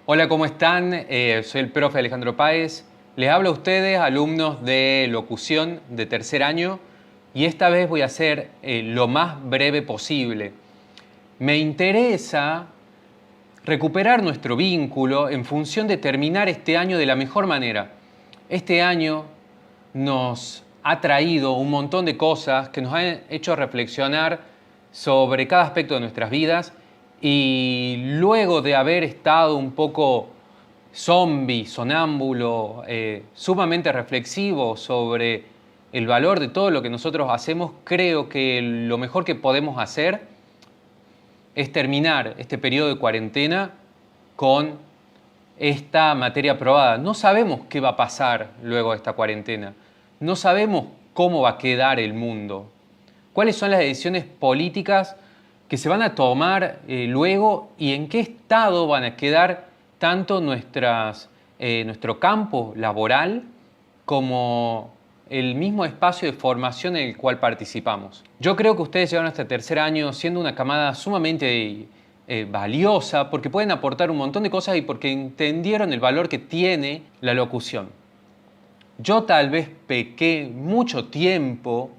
Hola, ¿cómo están? Soy el profe Alejandro Páez. Les hablo a ustedes, alumnos de locución de tercer año, y esta vez voy a ser lo más breve posible. Me interesa recuperar nuestro vínculo en función de terminar este año de la mejor manera. Este año nos ha traído un montón de cosas que nos han hecho reflexionar sobre cada aspecto de nuestras vidas, y luego de haber estado un poco zombie, sonámbulo, sumamente reflexivo sobre el valor de todo lo que nosotros hacemos, creo que lo mejor que podemos hacer es terminar este periodo de cuarentena con esta materia aprobada. No sabemos qué va a pasar luego de esta cuarentena. No sabemos cómo va a quedar el mundo. ¿Cuáles son las decisiones políticas que se van a tomar luego y en qué estado van a quedar tanto nuestro campo laboral como el mismo espacio de formación en el cual participamos? Yo creo que ustedes llegaron hasta tercer año siendo una camada sumamente valiosa, porque pueden aportar un montón de cosas y porque entendieron el valor que tiene la locución. Yo tal vez pequé mucho tiempo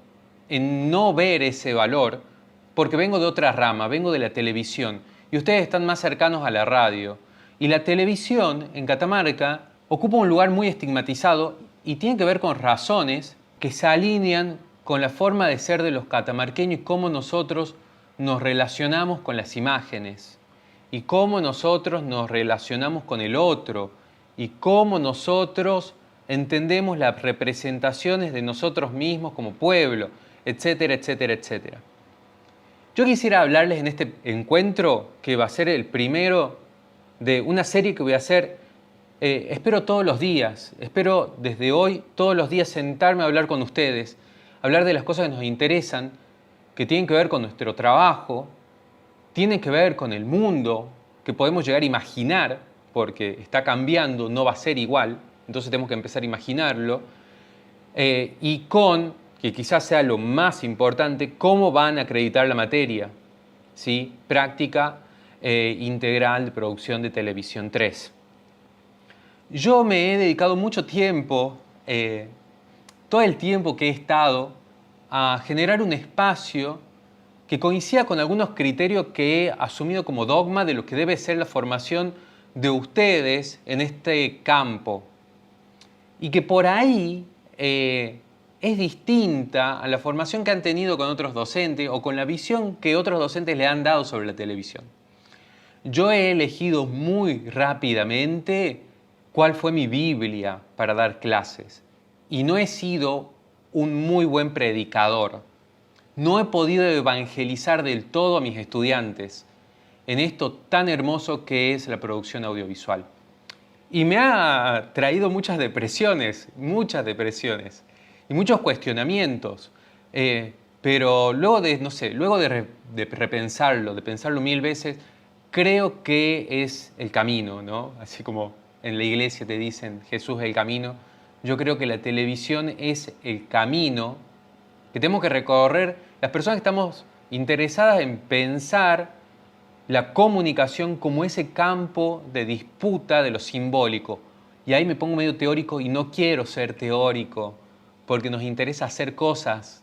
en no ver ese valor porque vengo de otra rama, vengo de la televisión, y ustedes están más cercanos a la radio. Y la televisión en Catamarca ocupa un lugar muy estigmatizado y tiene que ver con razones que se alinean con la forma de ser de los catamarqueños y cómo nosotros nos relacionamos con las imágenes, y cómo nosotros nos relacionamos con el otro, y cómo nosotros entendemos las representaciones de nosotros mismos como pueblo, etcétera, etcétera, etcétera. Yo quisiera hablarles en este encuentro, que va a ser el primero de una serie que voy a hacer, espero todos los días, espero desde hoy todos los días sentarme a hablar con ustedes, hablar de las cosas que nos interesan, que tienen que ver con nuestro trabajo, tienen que ver con el mundo que podemos llegar a imaginar, porque está cambiando, no va a ser igual, entonces tenemos que empezar a imaginarlo, y con, que quizás sea lo más importante, cómo van a acreditar la materia, ¿sí? Práctica integral de producción de televisión 3. Yo me he dedicado mucho tiempo, todo el tiempo que he estado, a generar un espacio que coincida con algunos criterios que he asumido como dogma de lo que debe ser la formación de ustedes en este campo, y que por ahí es distinta a la formación que han tenido con otros docentes o con la visión que otros docentes le han dado sobre la televisión. Yo he elegido muy rápidamente cuál fue mi Biblia para dar clases, y no he sido un muy buen predicador. No he podido evangelizar del todo a mis estudiantes en esto tan hermoso que es la producción audiovisual. Y me ha traído muchas depresiones y muchos cuestionamientos. Pero luego de, no sé, luego de repensarlo, de pensarlo mil veces, creo que es el camino, ¿no? Así como en la iglesia te dicen Jesús es el camino, yo creo que la televisión es el camino que tenemos que recorrer las personas que estamos interesadas en pensar la comunicación como ese campo de disputa de lo simbólico. Y ahí me pongo medio teórico y no quiero ser teórico, porque nos interesa hacer cosas,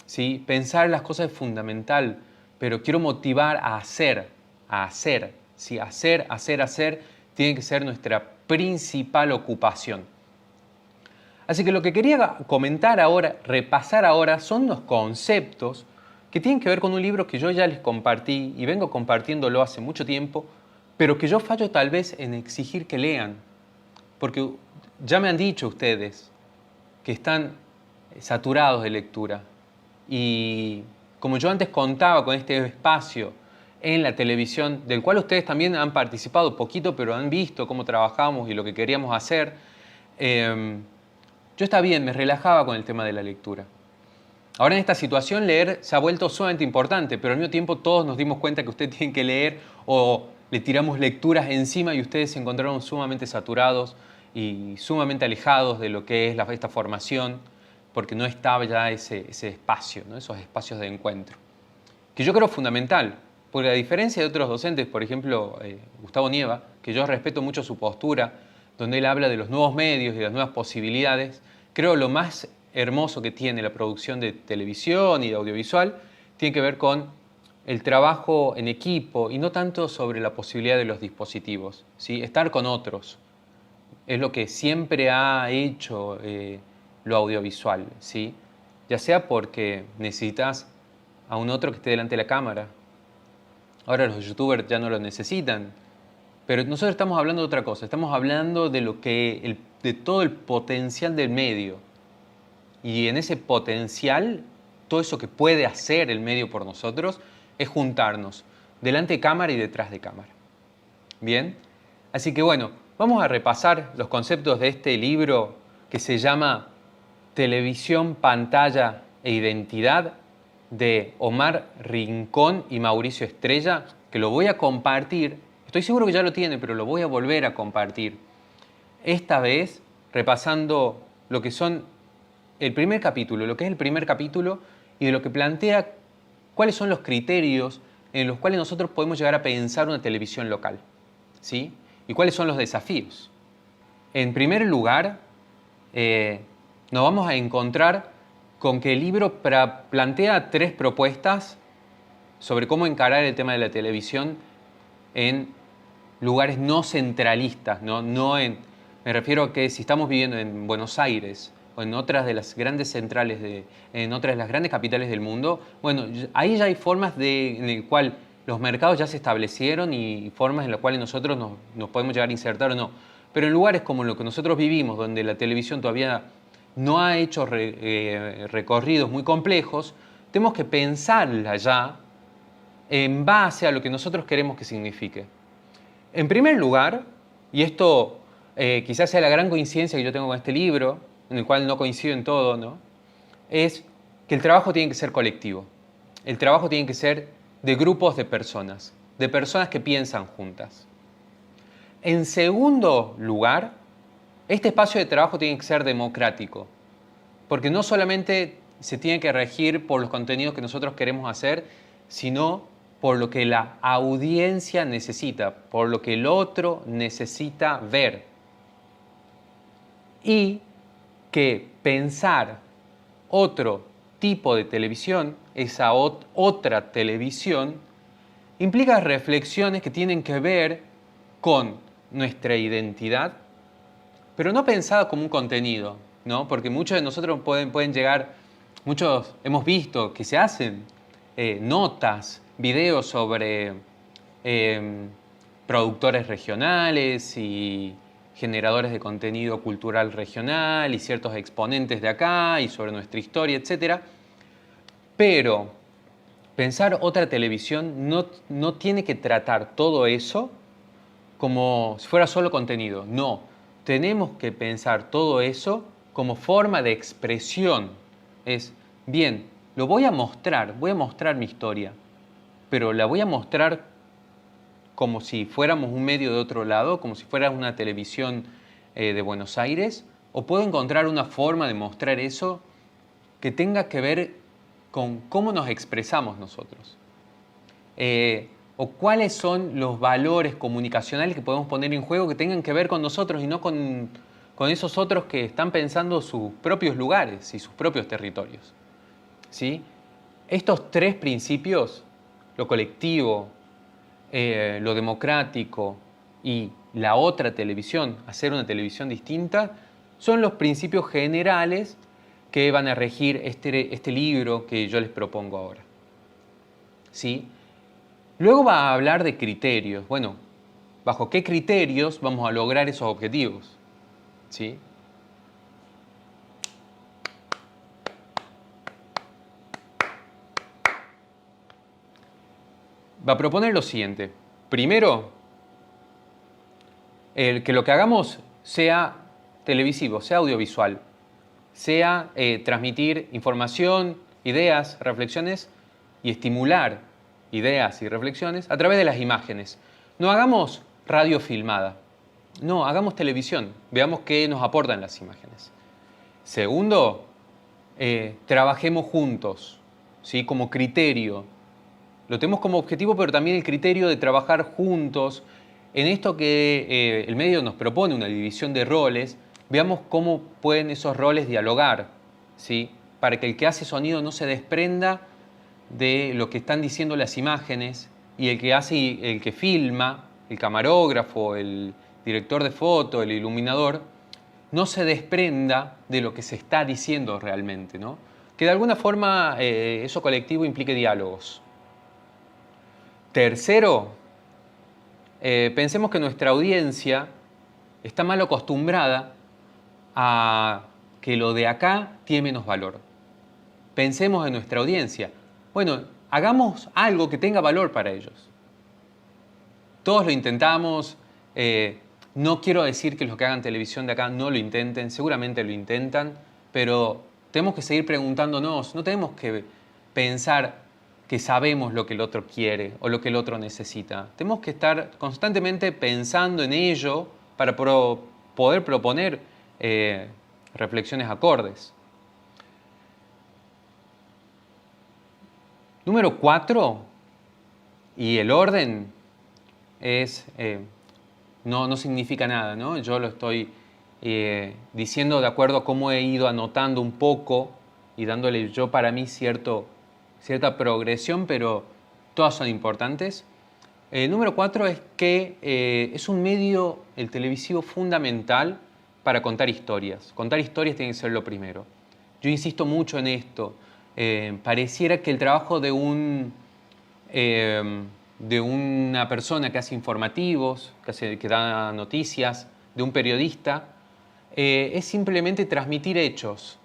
¿sí? Pensar las cosas es fundamental, pero quiero motivar a hacer, ¿sí? Hacer, tiene que ser nuestra principal ocupación. Así que lo que quería comentar ahora, repasar ahora, son los conceptos que tienen que ver con un libro que yo ya les compartí y vengo compartiéndolo hace mucho tiempo, pero que yo fallo tal vez en exigir que lean, porque ya me han dicho ustedes que están saturados de lectura. Y como yo antes contaba con este espacio en la televisión, del cual ustedes también han participado poquito, pero han visto cómo trabajamos y lo que queríamos hacer, yo está bien, me relajaba con el tema de la lectura. Ahora en esta situación leer se ha vuelto sumamente importante, pero al mismo tiempo todos nos dimos cuenta que ustedes tienen que leer, o le tiramos lecturas encima y ustedes se encontraron sumamente saturados y sumamente alejados de lo que es esta formación, porque no estaba ya ese espacio, ¿no? Esos espacios de encuentro, que yo creo fundamental. Porque a diferencia de otros docentes, por ejemplo, Gustavo Nieva, que yo respeto mucho su postura, donde él habla de los nuevos medios y de las nuevas posibilidades, creo lo más hermoso que tiene la producción de televisión y de audiovisual tiene que ver con el trabajo en equipo y no tanto sobre la posibilidad de los dispositivos, ¿sí? Estar con otros es lo que siempre ha hecho lo audiovisual, ¿sí? Ya sea porque necesitas a un otro que esté delante de la cámara. Ahora los youtubers ya no lo necesitan, pero nosotros estamos hablando de otra cosa, estamos hablando de de todo el potencial del medio. Y en ese potencial, todo eso que puede hacer el medio por nosotros es juntarnos delante de cámara y detrás de cámara. Bien, así que bueno, vamos a repasar los conceptos de este libro que se llama Televisión, Pantalla e Identidad, de Omar Rincón y Mauricio Estrella, que lo voy a compartir. Estoy seguro que ya lo tiene, pero lo voy a volver a compartir. Esta vez repasando lo que son el primer capítulo, lo que es el primer capítulo y de lo que plantea cuáles son los criterios en los cuales nosotros podemos llegar a pensar una televisión local, ¿sí? Y cuáles son los desafíos. En primer lugar, nos vamos a encontrar con que el libro plantea 3 propuestas sobre cómo encarar el tema de la televisión en lugares no centralistas, me refiero a que si estamos viviendo en Buenos Aires o en otras de las grandes centrales, en otras de las grandes capitales del mundo, bueno, ahí ya hay formas en el cual los mercados ya se establecieron y formas en las cuales nosotros nos podemos llegar a insertar o no. Pero en lugares como lo que nosotros vivimos, donde la televisión todavía no ha hecho recorridos muy complejos, tenemos que pensarla ya en base a lo que nosotros queremos que signifique. En primer lugar, y esto quizás sea la gran coincidencia que yo tengo con este libro, en el cual no coincido en todo, ¿no?, es que el trabajo tiene que ser colectivo. El trabajo tiene que ser de grupos de personas que piensan juntas. En segundo lugar, este espacio de trabajo tiene que ser democrático, porque no solamente se tiene que regir por los contenidos que nosotros queremos hacer, sino por lo que la audiencia necesita, por lo que el otro necesita ver. Y que pensar otro tipo de televisión, esa otra televisión, implica reflexiones que tienen que ver con nuestra identidad, pero no pensada como un contenido, ¿no? Porque muchos de nosotros pueden llegar, muchos hemos visto que se hacen notas, videos sobre productores regionales y generadores de contenido cultural regional y ciertos exponentes de acá y sobre nuestra historia, etc. Pero pensar otra televisión no tiene que tratar todo eso como si fuera solo contenido. No, tenemos que pensar todo eso como forma de expresión. Es, bien, voy a mostrar mi historia, pero la voy a mostrar como si fuéramos un medio de otro lado, como si fuera una televisión de Buenos Aires, o puedo encontrar una forma de mostrar eso que tenga que ver con cómo nos expresamos nosotros. O cuáles son los valores comunicacionales que podemos poner en juego que tengan que ver con nosotros y no con esos otros que están pensando sus propios lugares y sus propios territorios, ¿sí? Estos 3 principios, lo colectivo, lo democrático y la otra televisión, hacer una televisión distinta, son los principios generales que van a regir este libro que yo les propongo ahora, ¿sí? Luego va a hablar de criterios. Bueno, ¿bajo qué criterios vamos a lograr esos objetivos? ¿Sí? Va a proponer lo siguiente. Primero, que lo que hagamos sea televisivo, sea audiovisual, sea transmitir información, ideas, reflexiones y estimular ideas y reflexiones a través de las imágenes. No hagamos radio filmada, no, hagamos televisión, veamos qué nos aportan las imágenes. Segundo, trabajemos juntos, ¿sí? Como criterio. Lo tenemos como objetivo, pero también el criterio de trabajar juntos en esto que el medio nos propone, una división de roles. Veamos cómo pueden esos roles dialogar, ¿sí? Para que el que hace sonido no se desprenda de lo que están diciendo las imágenes y el que hace, el que filma, el camarógrafo, el director de foto, el iluminador, no se desprenda de lo que se está diciendo realmente, ¿no? Que de alguna forma eso colectivo implique diálogos. Tercero, pensemos que nuestra audiencia está mal acostumbrada a que lo de acá tiene menos valor. Pensemos en nuestra audiencia. Bueno, hagamos algo que tenga valor para ellos. Todos lo intentamos. No quiero decir que los que hagan televisión de acá no lo intenten. Seguramente lo intentan. Pero tenemos que seguir preguntándonos. No tenemos que pensar que sabemos lo que el otro quiere o lo que el otro necesita. Tenemos que estar constantemente pensando en ello para poder proponer reflexiones acordes. Número 4, y el orden es, no significa nada, ¿no? Yo lo estoy diciendo de acuerdo a cómo he ido anotando un poco y dándole yo para mí cierta progresión, pero todas son importantes. Número 4 es que es un medio, el televisivo, fundamental para contar historias. Contar historias tiene que ser lo primero. Yo insisto mucho en esto. Pareciera que el trabajo de una persona que hace informativos, que da noticias, de un periodista, es simplemente transmitir hechos.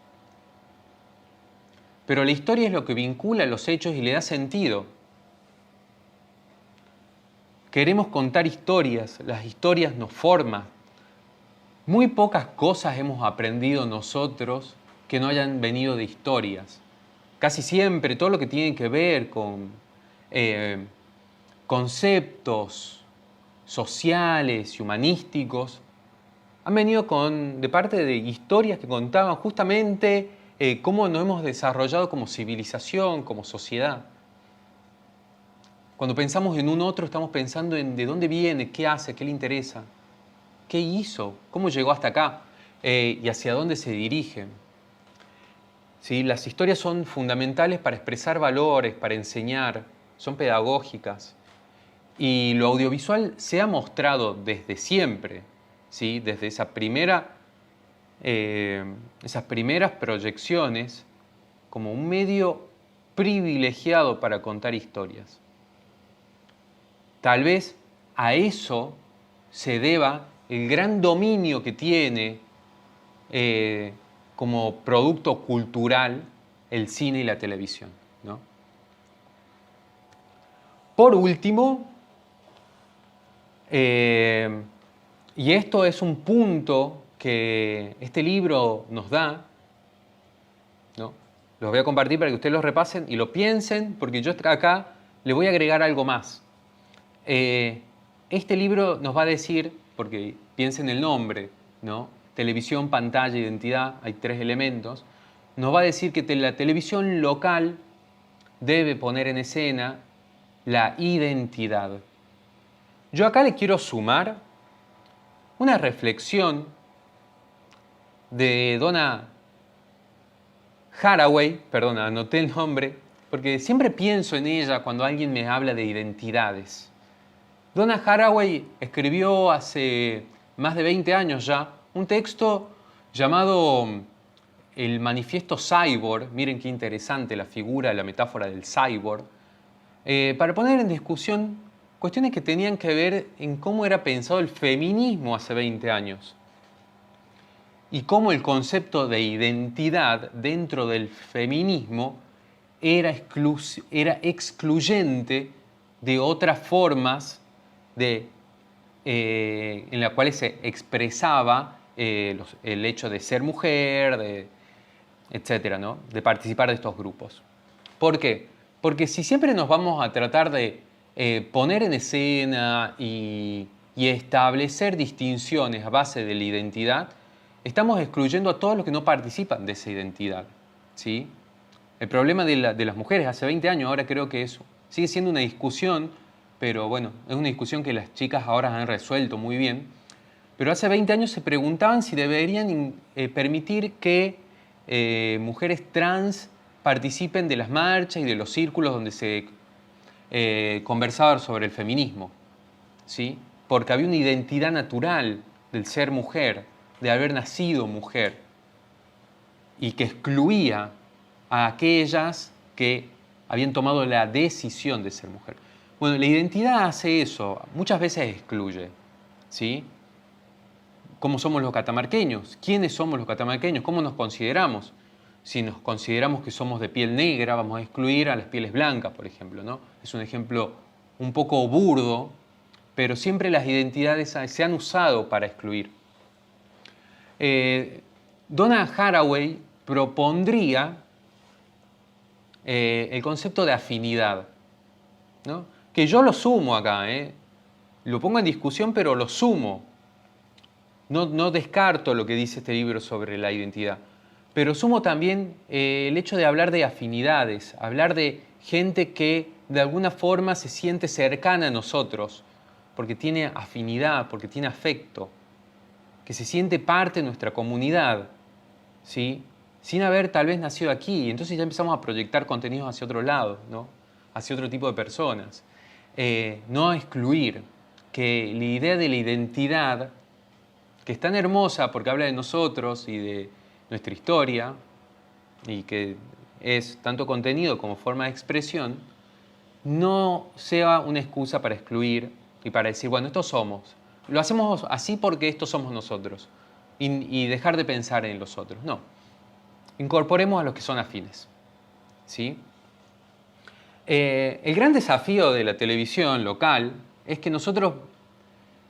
Pero la historia es lo que vincula los hechos y le da sentido. Queremos contar historias, las historias nos forman. Muy pocas cosas hemos aprendido nosotros que no hayan venido de historias. Casi siempre todo lo que tiene que ver con conceptos sociales y humanísticos han venido de parte de historias que contaban justamente cómo nos hemos desarrollado como civilización, como sociedad. Cuando pensamos en un otro, estamos pensando en de dónde viene, qué hace, qué le interesa, qué hizo, cómo llegó hasta acá y hacia dónde se dirige. ¿Sí? Las historias son fundamentales para expresar valores, para enseñar, son pedagógicas. Y lo audiovisual se ha mostrado desde siempre, ¿sí? Desde esas primeras proyecciones, como un medio privilegiado para contar historias. Tal vez a eso se deba el gran dominio que tiene como producto cultural el cine y la televisión, ¿no? Por último, y esto es un punto que este libro nos da, ¿no? Los voy a compartir para que ustedes los repasen y lo piensen, porque yo acá le voy a agregar algo más. Este libro nos va a decir, porque piensen el nombre, ¿no? Televisión, pantalla, identidad, hay 3 elementos. Nos va a decir que la televisión local debe poner en escena la identidad. Yo acá le quiero sumar una reflexión de Donna Haraway, perdón, anoté el nombre, porque siempre pienso en ella cuando alguien me habla de identidades. Donna Haraway escribió hace más de 20 años ya un texto llamado El Manifiesto Cyborg. Miren qué interesante la figura, la metáfora del cyborg, para poner en discusión cuestiones que tenían que ver en cómo era pensado el feminismo hace 20 años y cómo el concepto de identidad dentro del feminismo era excluyente de otras formas en las cuales se expresaba el hecho de ser mujer, etcétera, ¿no? De participar de estos grupos. ¿Por qué? Porque si siempre nos vamos a tratar de poner en escena y establecer distinciones a base de la identidad, estamos excluyendo a todos los que no participan de esa identidad, ¿sí? El problema de las mujeres hace 20 años ahora creo que es Sigue siendo una discusión, pero bueno, es una discusión que las chicas ahora han resuelto muy bien. Pero hace 20 años se preguntaban si deberían permitir que mujeres trans participen de las marchas y de los círculos donde se conversaba sobre el feminismo, ¿sí? Porque había una identidad natural del ser mujer, de haber nacido mujer, y que excluía a aquellas que habían tomado la decisión de ser mujer. Bueno, la identidad hace eso, muchas veces excluye, ¿sí? ¿Cómo somos los catamarqueños? ¿Quiénes somos los catamarqueños? ¿Cómo nos consideramos? Si nos consideramos que somos de piel negra, vamos a excluir a las pieles blancas, por ejemplo, ¿no? Es un ejemplo un poco burdo, pero siempre las identidades se han usado para excluir. Donna Haraway propondría el concepto de afinidad, ¿no? Que yo lo sumo acá, lo pongo en discusión, pero lo sumo. No descarto lo que dice este libro sobre la identidad, pero sumo también el hecho de hablar de afinidades, hablar de gente que de alguna forma se siente cercana a nosotros, porque tiene afinidad, porque tiene afecto, que se siente parte de nuestra comunidad, ¿sí? Sin haber tal vez nacido aquí. Entonces ya empezamos a proyectar contenidos hacia otro lado, ¿no? Hacia otro tipo de personas. No a excluir, que la idea de la identidad, que es tan hermosa porque habla de nosotros y de nuestra historia, y que es tanto contenido como forma de expresión, no sea una excusa para excluir y para decir, bueno, estos somos. Lo hacemos así porque estos somos nosotros. Y dejar de pensar en los otros. No. Incorporemos a los que son afines, ¿sí? El gran desafío de la televisión local es que nosotros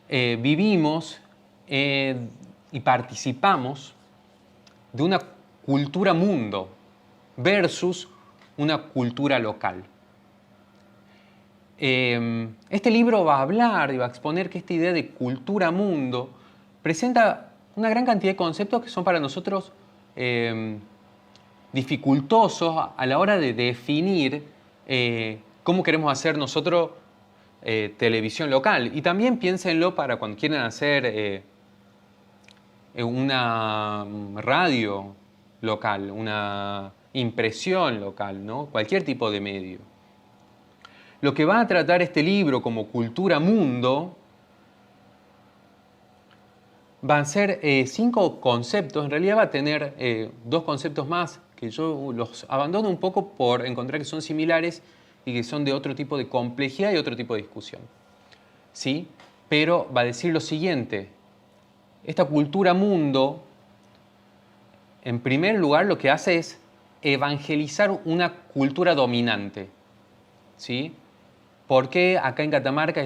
vivimos y participamos de una cultura mundo versus una cultura local. Este libro va a hablar y va a exponer que esta idea de cultura mundo presenta una gran cantidad de conceptos que son para nosotros dificultosos a la hora de definir cómo queremos hacer nosotros televisión local. Y también piénsenlo para cuando quieran hacer una radio local, una impresión local, ¿no? Cualquier tipo de medio. Lo que va a tratar este libro como cultura mundo van a ser 5 conceptos. En realidad va a tener 2 conceptos más que yo los abandono un poco por encontrar que son similares y que son de otro tipo de complejidad y otro tipo de discusión, ¿sí? Pero va a decir lo siguiente: esta cultura mundo, en primer lugar, lo que hace es evangelizar una cultura dominante, ¿sí? Porque acá en Catamarca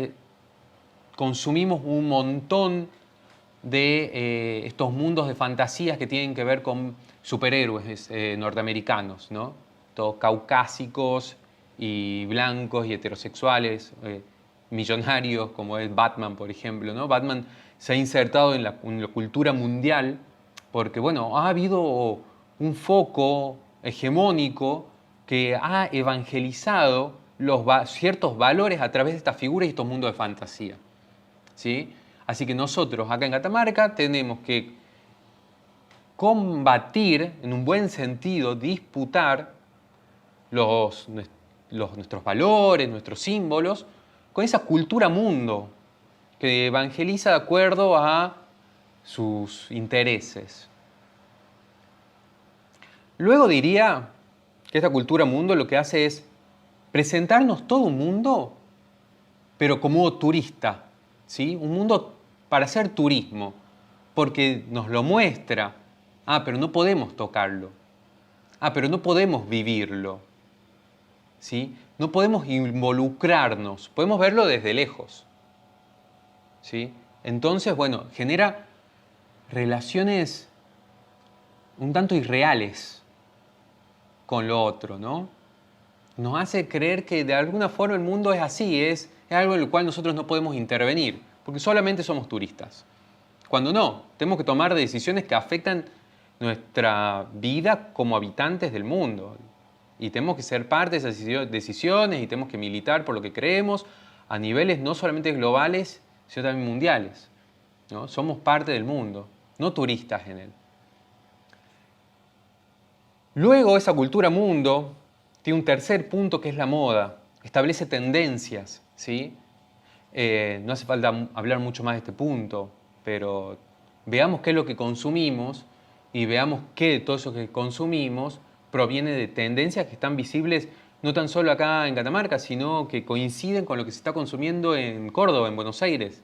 consumimos un montón de estos mundos de fantasías que tienen que ver con superhéroes norteamericanos, ¿no? Todos caucásicos y blancos y heterosexuales, millonarios, como es Batman, por ejemplo, ¿no? Batman se ha insertado en la cultura mundial porque, bueno, ha habido un foco hegemónico que ha evangelizado ciertos valores a través de estas figuras y estos mundos de fantasía, ¿sí? Así que nosotros acá en Catamarca tenemos que combatir, en un buen sentido, disputar nuestros valores, nuestros símbolos, con esa cultura mundo que evangeliza de acuerdo a sus intereses. Luego diría que esta cultura mundo lo que hace es presentarnos todo un mundo, pero como turista, ¿sí? Un mundo para hacer turismo, porque nos lo muestra. Ah, pero no podemos tocarlo. Ah, pero no podemos vivirlo, ¿sí? No podemos involucrarnos, podemos verlo desde lejos, ¿sí? Entonces, bueno, genera relaciones un tanto irreales con lo otro, ¿no? Nos hace creer que de alguna forma el mundo es así, es algo en el cual nosotros no podemos intervenir, porque solamente somos turistas. Cuando no, tenemos que tomar decisiones que afectan nuestra vida como habitantes del mundo. Y tenemos que ser parte de esas decisiones y tenemos que militar por lo que creemos a niveles no solamente globales, sino también mundiales, ¿no? Somos parte del mundo, no turistas en él. Luego, esa cultura mundo tiene un tercer punto que es la moda. Establece tendencias, ¿sí? No hace falta hablar mucho más de este punto, pero veamos qué es lo que consumimos y veamos qué de todo eso que consumimos proviene de tendencias que están visibles no tan solo acá en Catamarca, sino que coinciden con lo que se está consumiendo en Córdoba, en Buenos Aires,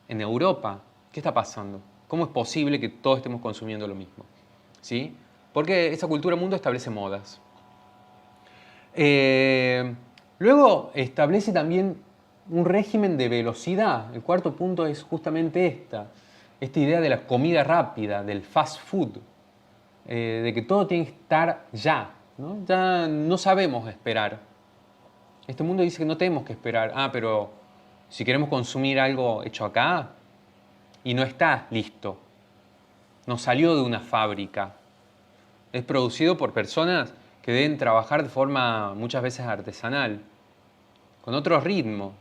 en Europa. ¿Qué está pasando? ¿Cómo es posible que todos estemos consumiendo lo mismo? ¿Sí? Porque esa cultura mundo establece modas. Luego establece también un régimen de velocidad. El cuarto punto es justamente esta idea de la comida rápida, del fast food, de que todo tiene que estar ya, ¿no? Ya no sabemos esperar. Este mundo dice que no tenemos que esperar. Pero si queremos consumir algo hecho acá y no está listo, no salió de una fábrica, es producido por personas que deben trabajar de forma muchas veces artesanal, con otro ritmo.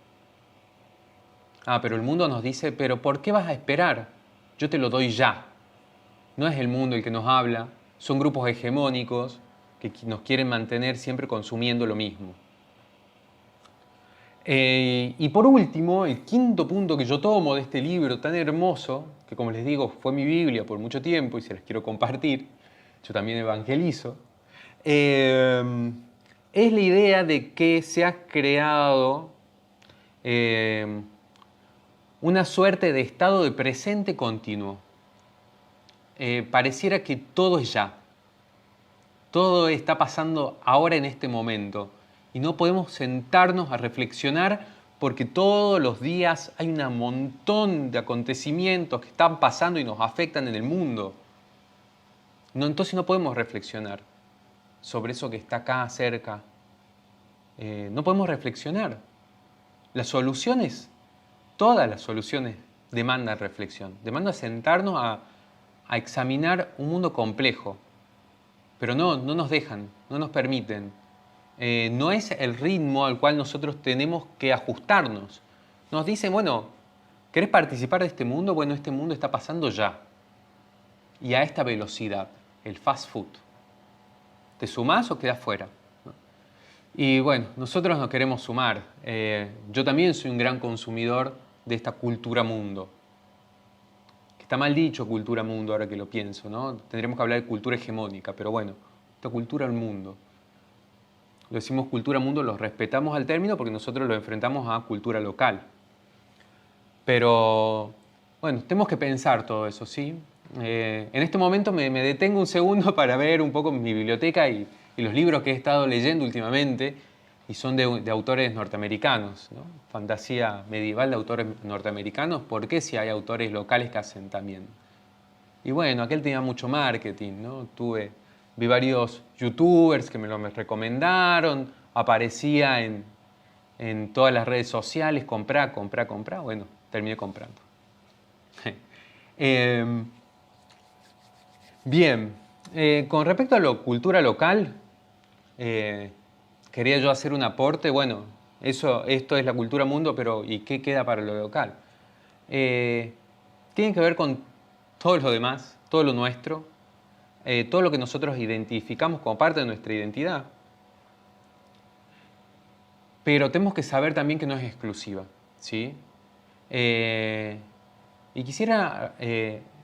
Pero el mundo nos dice, pero ¿por qué vas a esperar? Yo te lo doy ya. No es el mundo el que nos habla, son grupos hegemónicos que nos quieren mantener siempre consumiendo lo mismo. Y por último, el quinto punto que yo tomo de este libro tan hermoso, que como les digo fue mi Biblia por mucho tiempo y se les quiero compartir, yo también evangelizo, es la idea de que se ha creado una suerte de estado de presente continuo. Pareciera que todo es ya. Todo está pasando ahora en este momento. Y no podemos sentarnos a reflexionar porque todos los días hay un montón de acontecimientos que están pasando y nos afectan en el mundo. Entonces no podemos reflexionar sobre eso que está acá cerca. No podemos reflexionar. Las soluciones, todas las soluciones demandan reflexión, demandan sentarnos a examinar un mundo complejo, pero no nos dejan, no nos permiten. No es el ritmo al cual nosotros tenemos que ajustarnos. Nos dicen, bueno, ¿querés participar de este mundo? Bueno, este mundo está pasando ya. Y a esta velocidad, el fast food. ¿Te sumás o quedás fuera? Y bueno, nosotros nos queremos sumar. Yo también soy un gran consumidor de esta cultura mundo. Que está mal dicho cultura mundo ahora que lo pienso, ¿no? Tendríamos que hablar de cultura hegemónica, pero bueno, esta cultura del mundo. Lo decimos cultura mundo, lo respetamos al término porque nosotros lo enfrentamos a cultura local. Pero bueno, tenemos que pensar todo eso, ¿sí? En este momento me detengo un segundo para ver un poco mi biblioteca y los libros que he estado leyendo últimamente, y son de autores norteamericanos, ¿no? Fantasía medieval de autores norteamericanos. ¿Por qué si hay autores locales que hacen también? Y bueno, aquel tenía mucho marketing, ¿no? Vi varios youtubers que me lo recomendaron, aparecía en todas las redes sociales, comprar. Bueno, terminé comprando. Bien, con respecto a la cultura local, quería yo hacer un aporte. Bueno, esto es la cultura mundo, pero ¿y qué queda para lo local? Tiene que ver con todo lo demás, todo lo nuestro, todo lo que nosotros identificamos como parte de nuestra identidad. Pero tenemos que saber también que no es exclusiva, ¿sí? Y quisiera,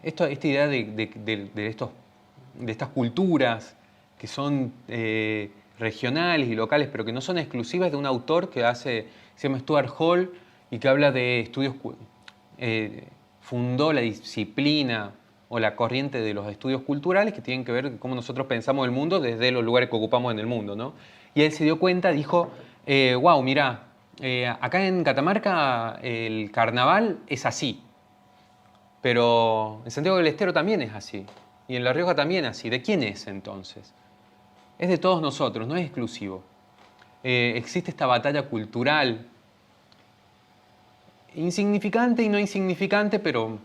esta idea de estas culturas que son regionales y locales, pero que no son exclusivas, de un autor que se llama Stuart Hall y que habla de estudios, fundó la disciplina o la corriente de los estudios culturales que tienen que ver con cómo nosotros pensamos el mundo desde los lugares que ocupamos en el mundo, ¿no? Y él se dio cuenta, dijo, wow, mirá, acá en Catamarca el carnaval es así, pero en Santiago del Estero también es así, y en La Rioja también es así. ¿De quién es entonces? Es de todos nosotros, no es exclusivo. Existe esta batalla cultural, insignificante y no insignificante, pero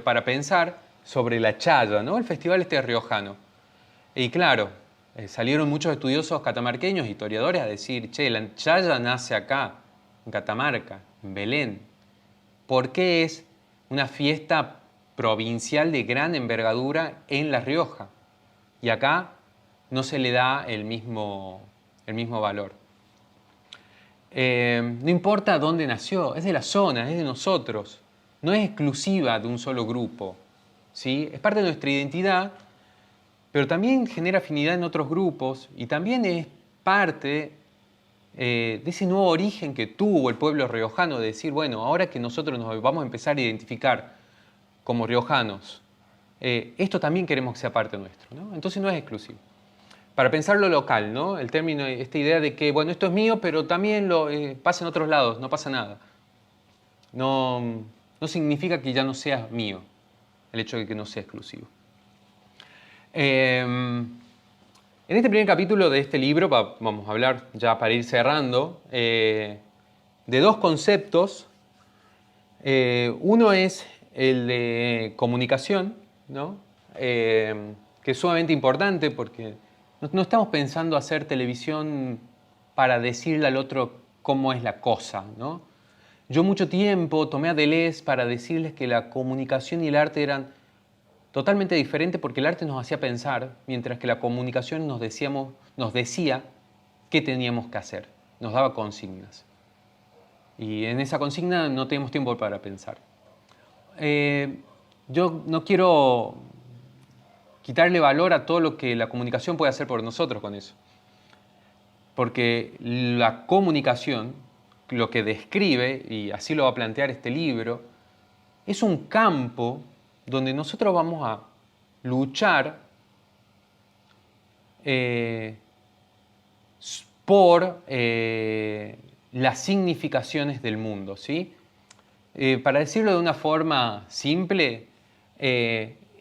para pensar sobre la chaya, ¿no? El festival riojano. Y claro, Salieron muchos estudiosos catamarqueños, historiadores, a decir, che, la chaya nace acá, en Catamarca, en Belén. ¿Por qué es una fiesta provincial de gran envergadura en La Rioja? Y acá no se le da el mismo valor. No importa dónde nació, es de la zona, es de nosotros. No es exclusiva de un solo grupo, ¿sí? Es parte de nuestra identidad, pero también genera afinidad en otros grupos y también es parte de ese nuevo origen que tuvo el pueblo riojano, de decir, bueno, ahora que nosotros nos vamos a empezar a identificar como riojanos, esto también queremos que sea parte nuestro, ¿no? Entonces no es exclusivo. Para pensar lo local, ¿no? El término, esta idea de que, bueno, esto es mío, pero también pasa en otros lados, no pasa nada. No, no significa que ya no sea mío, el hecho de que no sea exclusivo. En este primer capítulo de este libro vamos a hablar, ya para ir cerrando, de dos conceptos. Uno es el de comunicación, ¿no? Que es sumamente importante porque no estamos pensando hacer televisión para decirle al otro cómo es la cosa, ¿no? Yo mucho tiempo tomé a Deleuze para decirles que la comunicación y el arte eran totalmente diferentes porque el arte nos hacía pensar, mientras que la comunicación nos decía qué teníamos que hacer, nos daba consignas. Y en esa consigna no tenemos tiempo para pensar. Yo no quiero quitarle valor a todo lo que la comunicación puede hacer por nosotros con eso. Porque la comunicación, lo que describe, y así lo va a plantear este libro, es un campo donde nosotros vamos a luchar por las significaciones del mundo, ¿sí? Para decirlo de una forma simple,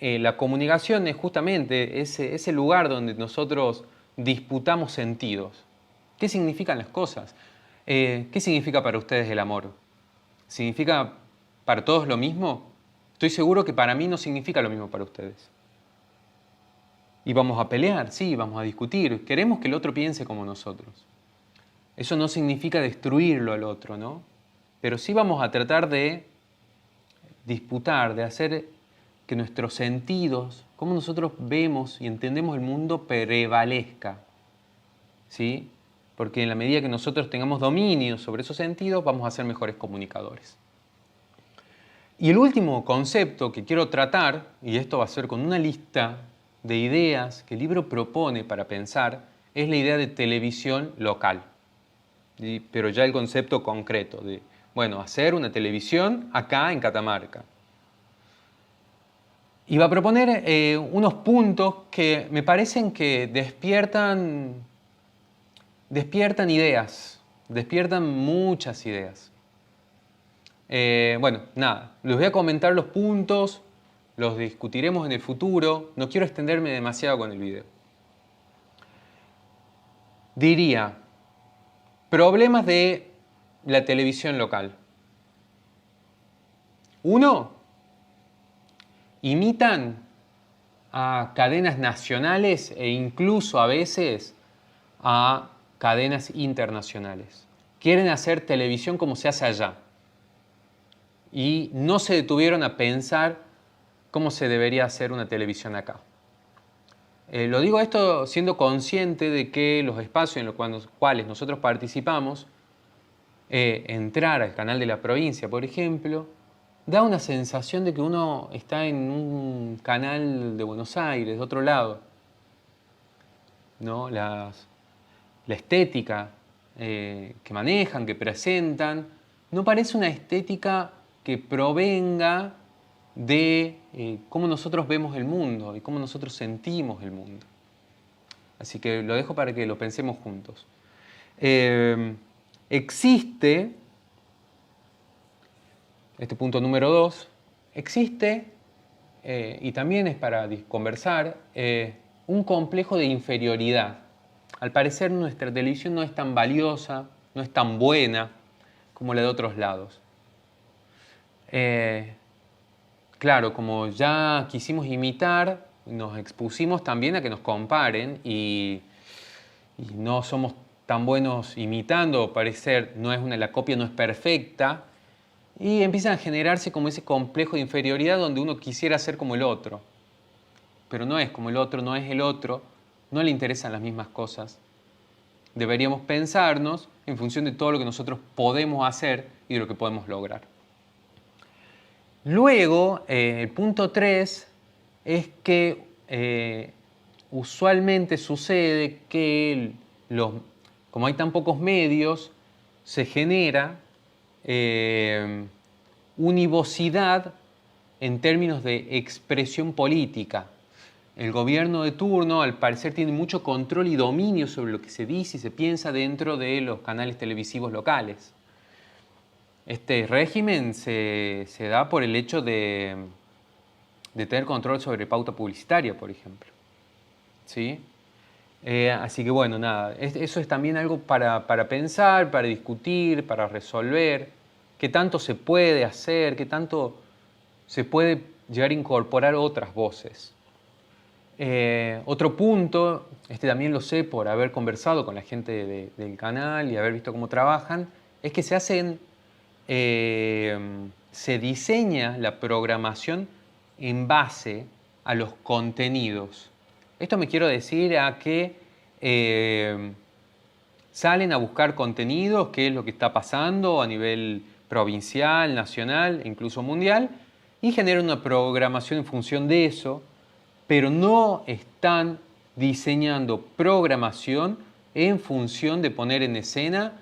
la comunicación es justamente ese lugar donde nosotros disputamos sentidos. ¿Qué significan las cosas? ¿Qué significa para ustedes el amor? ¿Significa para todos lo mismo? Estoy seguro que para mí no significa lo mismo para ustedes. Y vamos a pelear, sí, vamos a discutir. Queremos que el otro piense como nosotros. Eso no significa destruirlo al otro, ¿no? Pero sí vamos a tratar de disputar, de hacer que nuestros sentidos, cómo nosotros vemos y entendemos el mundo, prevalezca, ¿sí? Porque en la medida que nosotros tengamos dominio sobre esos sentidos, vamos a ser mejores comunicadores. Y el último concepto que quiero tratar, y esto va a ser con una lista de ideas que el libro propone para pensar, es la idea de televisión local. Pero ya el concepto concreto de, bueno, hacer una televisión acá en Catamarca. Y va a proponer unos puntos que me parecen que despiertan ideas, despiertan muchas ideas. Bueno, nada, les voy a comentar los puntos, los discutiremos en el futuro, no quiero extenderme demasiado con el video. Diría, problemas de la televisión local. Uno, imitan a cadenas nacionales e incluso a veces a cadenas internacionales. Quieren hacer televisión como se hace allá. Y no se detuvieron a pensar cómo se debería hacer una televisión acá. Lo digo esto siendo consciente de que los espacios en los cuales nosotros participamos, entrar al canal de la provincia, por ejemplo, da una sensación de que uno está en un canal de Buenos Aires, de otro lado, ¿no? La estética que manejan, que presentan, no parece una estética que provenga de cómo nosotros vemos el mundo y cómo nosotros sentimos el mundo. Así que lo dejo para que lo pensemos juntos. Existe, este punto número 2, existe, y también es para conversar, un complejo de inferioridad. Al parecer nuestra televisión no es tan valiosa, no es tan buena como la de otros lados. Claro, como ya quisimos imitar nos expusimos también a que nos comparen y no somos tan buenos imitando, parecer, la copia no es perfecta, y empiezan a generarse como ese complejo de inferioridad donde uno quisiera ser como el otro, pero no es como el otro, no es el otro, no le interesan las mismas cosas. Deberíamos pensarnos en función de todo lo que nosotros podemos hacer y de lo que podemos lograr. Luego, el punto 3 es que usualmente sucede que como hay tan pocos medios, se genera univocidad en términos de expresión política. El gobierno de turno, al parecer, tiene mucho control y dominio sobre lo que se dice y se piensa dentro de los canales televisivos locales. Este régimen se da por el hecho de tener control sobre pauta publicitaria, por ejemplo. ¿Sí? Así que bueno, nada, eso es también algo para pensar, para discutir, para resolver, qué tanto se puede hacer, qué tanto se puede llegar a incorporar otras voces. Otro punto, también lo sé por haber conversado con la gente del canal y haber visto cómo trabajan, es que se diseña la programación en base a los contenidos. Esto me quiero decir a que salen a buscar contenidos, qué es lo que está pasando a nivel provincial, nacional e incluso mundial, y generan una programación en función de eso, pero no están diseñando programación en función de poner en escena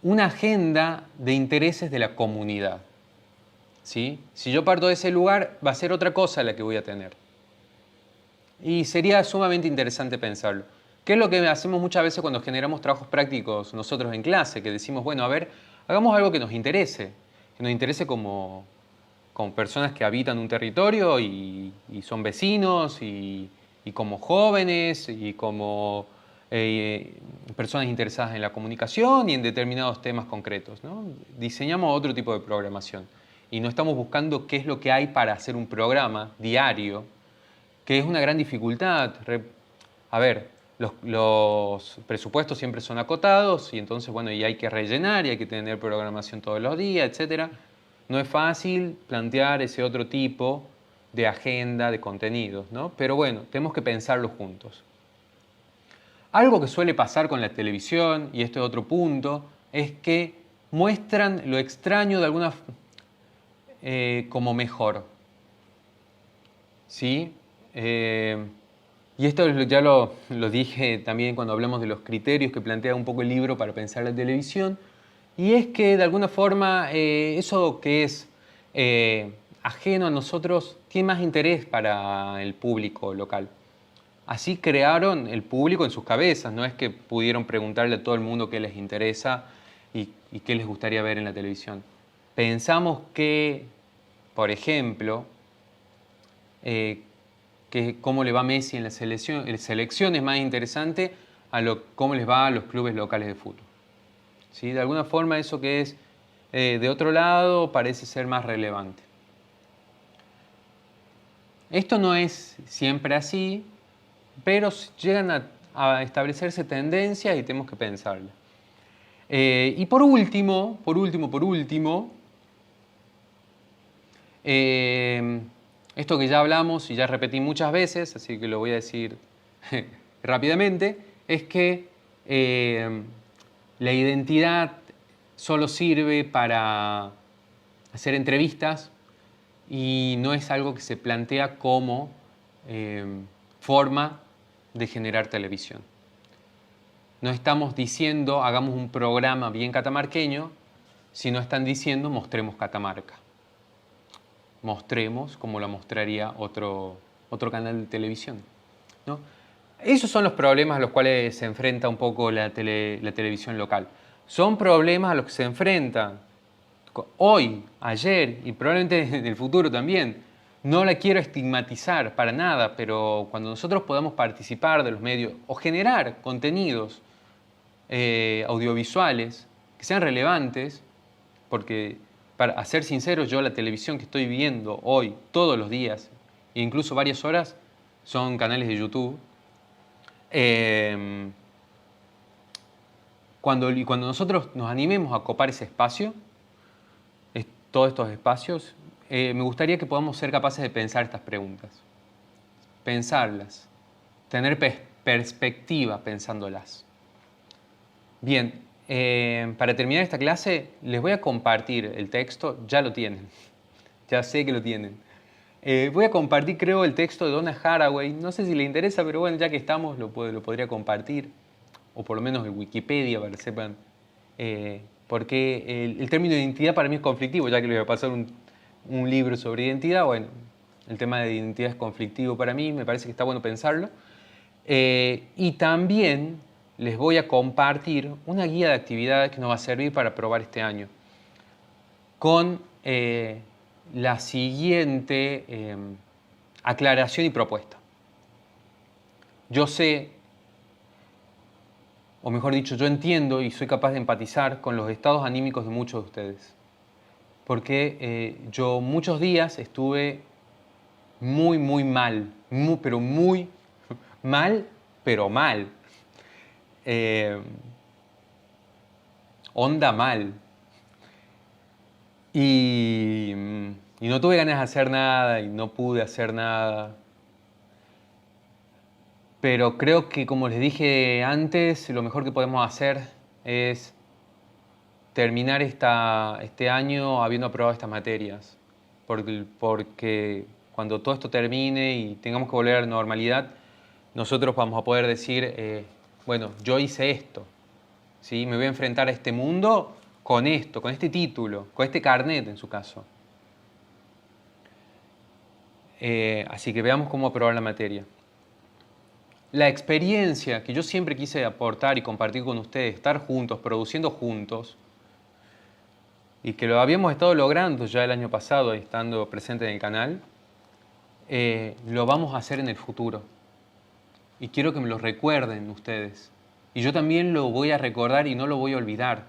una agenda de intereses de la comunidad. ¿Sí? Si yo parto de ese lugar, va a ser otra cosa la que voy a tener. Y sería sumamente interesante pensarlo. ¿Qué es lo que hacemos muchas veces cuando generamos trabajos prácticos nosotros en clase? Que decimos, bueno, a ver, hagamos algo que nos interese como personas que habitan un territorio y son vecinos y como jóvenes y como personas interesadas en la comunicación y en determinados temas concretos, ¿no? Diseñamos otro tipo de programación y no estamos buscando qué es lo que hay para hacer un programa diario, que es una gran dificultad. A ver, los presupuestos siempre son acotados y entonces, bueno, y hay que rellenar y hay que tener programación todos los días, etc. No es fácil plantear ese otro tipo de agenda, de contenidos, ¿no? Pero bueno, tenemos que pensarlo juntos. Algo que suele pasar con la televisión, y esto es otro punto, es que muestran lo extraño de alguna como mejor. ¿Sí? Y esto ya lo dije también cuando hablamos de los criterios que plantea un poco el libro para pensar la televisión, y es que de alguna forma eso que es ajeno a nosotros tiene más interés para el público local. Así crearon el público en sus cabezas, no es que pudieron preguntarle a todo el mundo qué les interesa y qué les gustaría ver en la televisión. Pensamos que, por ejemplo, que cómo le va a Messi en la selección es más interesante a cómo les va a los clubes locales de fútbol. ¿Sí? De alguna forma eso que es de otro lado parece ser más relevante. Esto no es siempre así, pero llegan a establecerse tendencias y tenemos que pensarlo. Y por último, esto que ya hablamos y ya repetí muchas veces, así que lo voy a decir rápidamente, es que la identidad solo sirve para hacer entrevistas y no es algo que se plantea como forma de generar televisión. No estamos diciendo hagamos un programa bien catamarqueño, sino están diciendo mostremos Catamarca. Mostremos como lo mostraría otro canal de televisión, ¿no? Esos son los problemas a los cuales se enfrenta un poco la televisión local. Son problemas a los que se enfrentan hoy, ayer y probablemente en el futuro también. No la quiero estigmatizar para nada, pero cuando nosotros podamos participar de los medios o generar contenidos audiovisuales que sean relevantes, porque para ser sinceros, yo la televisión que estoy viendo hoy, todos los días, e incluso varias horas, son canales de YouTube. Cuando nosotros nos animemos a copar ese espacio, todos estos espacios, me gustaría que podamos ser capaces de pensar estas preguntas. Pensarlas. Tener perspectiva pensándolas. Bien, para terminar esta clase les voy a compartir el texto. Ya lo tienen. Ya sé que lo tienen. Voy a compartir, creo, el texto de Donna Haraway. No sé si le interesa, pero bueno, ya que estamos, lo podría compartir. O por lo menos en Wikipedia, para que sepan. Porque el término de identidad para mí es conflictivo, ya que les voy a pasar un libro sobre identidad. Bueno, el tema de identidad es conflictivo para mí, me parece que está bueno pensarlo. Y también les voy a compartir una guía de actividades que nos va a servir para probar este año. Con la siguiente aclaración y propuesta. Yo sé, o mejor dicho, yo entiendo y soy capaz de empatizar con los estados anímicos de muchos de ustedes. Porque yo muchos días estuve muy mal, pero muy mal, pero mal. Onda mal. Y no tuve ganas de hacer nada y no pude hacer nada. Pero creo que, como les dije antes, lo mejor que podemos hacer es terminar este año habiendo aprobado estas materias. Porque cuando todo esto termine y tengamos que volver a la normalidad, nosotros vamos a poder decir, bueno, yo hice esto, ¿sí? Me voy a enfrentar a este mundo con esto, con este título, con este carnet en su caso. Así que veamos cómo aprobar la materia. La experiencia que yo siempre quise aportar y compartir con ustedes, estar juntos, produciendo juntos, y que lo habíamos estado logrando ya el año pasado, estando presente en el canal, lo vamos a hacer en el futuro. Y quiero que me lo recuerden ustedes. Y yo también lo voy a recordar y no lo voy a olvidar.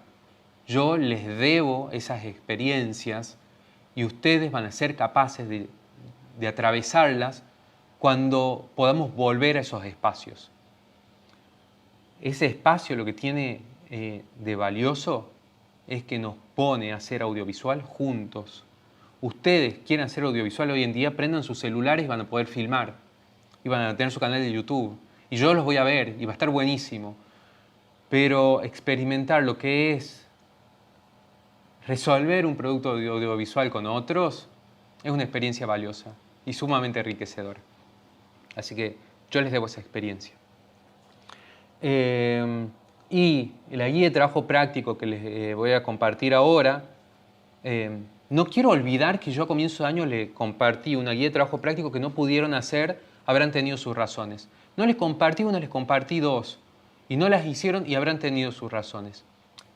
Yo les debo esas experiencias y ustedes van a ser capaces de atravesarlas cuando podamos volver a esos espacios. Ese espacio lo que tiene de valioso es que nos pone a hacer audiovisual juntos. Ustedes quieren hacer audiovisual hoy en día, prendan sus celulares y van a poder filmar. Y van a tener su canal de YouTube. Y yo los voy a ver y va a estar buenísimo. Pero experimentar lo que es resolver un producto audiovisual con otros es una experiencia valiosa y sumamente enriquecedora. Así que yo les debo esa experiencia. Y la guía de trabajo práctico que les voy a compartir ahora, no quiero olvidar que yo a comienzo de año les compartí una guía de trabajo práctico que no pudieron hacer, habrán tenido sus razones. No les compartí una, les compartí dos. Y no las hicieron y habrán tenido sus razones.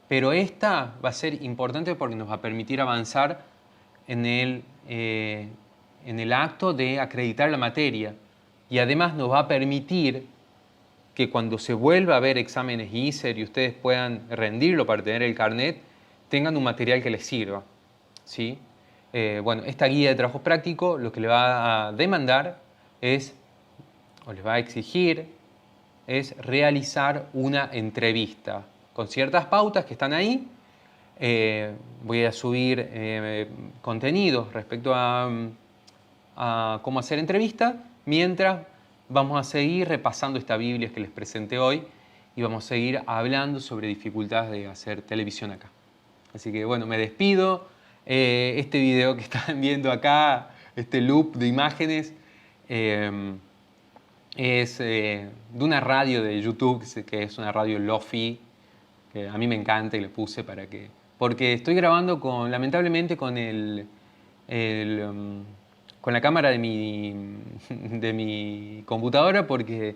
Pero esta va a ser importante porque nos va a permitir avanzar en el acto de acreditar la materia. Y además nos va a permitir que cuando se vuelva a ver exámenes ISER y ustedes puedan rendirlo para tener el carnet, tengan un material que les sirva, ¿sí? Bueno, esta guía de trabajo práctico lo que le va a demandar es, o les va a exigir, es realizar una entrevista con ciertas pautas que están ahí. Voy a subir contenidos respecto a cómo hacer entrevista, mientras vamos a seguir repasando esta Biblia que les presenté hoy y vamos a seguir hablando sobre dificultades de hacer televisión acá. Así que bueno, me despido. Este video que están viendo acá, este loop de imágenes, es de una radio de YouTube, que es una radio Lofi, que a mí me encanta y le puse porque estoy grabando lamentablemente con con la cámara de mi computadora, porque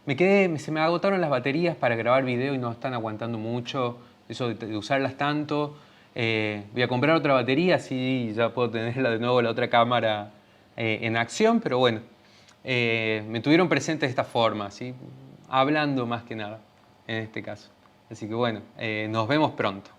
se me agotaron las baterías para grabar video y no están aguantando mucho eso de usarlas tanto. Voy a comprar otra batería, así ya puedo tenerla de nuevo la otra cámara en acción, pero bueno, me tuvieron presente de esta forma, ¿sí? Hablando más que nada en este caso. Así que bueno, nos vemos pronto.